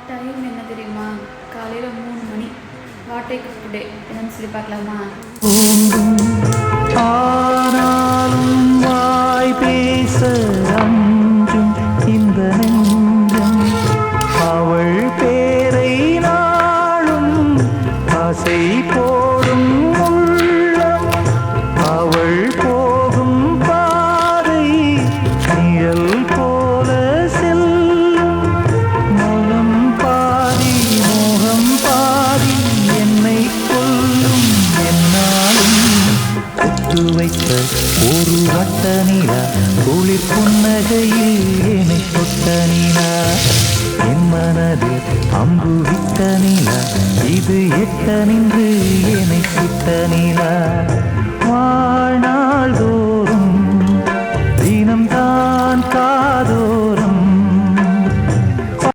Time என்ன தெரியுமா? காலையில் 3 மணி. வாட் ஏ குட் டே என்னன்னு சொல்லி பார்க்கலாமா? ஆனாலும் வாய் பேச அஞ்சும் இந்த நெஞ்சம் அவள் பேரை நாளும் ஆசை போடும் உள்ளம் அவள் போகும் பாதை நிழல் போல செல்லும் மனம் பாதி மோகம் பாதி என்னை கொல்லும் என்னாலும் குத்து வைத்த ஒரு வட்ட நிலா குளிர் புன்னகையில் என்னை தொட்ட நிலா என் மனதில் அம்பு விட்ட நிலா இது எட்ட நின்று என்னை சுட்ட நிலா.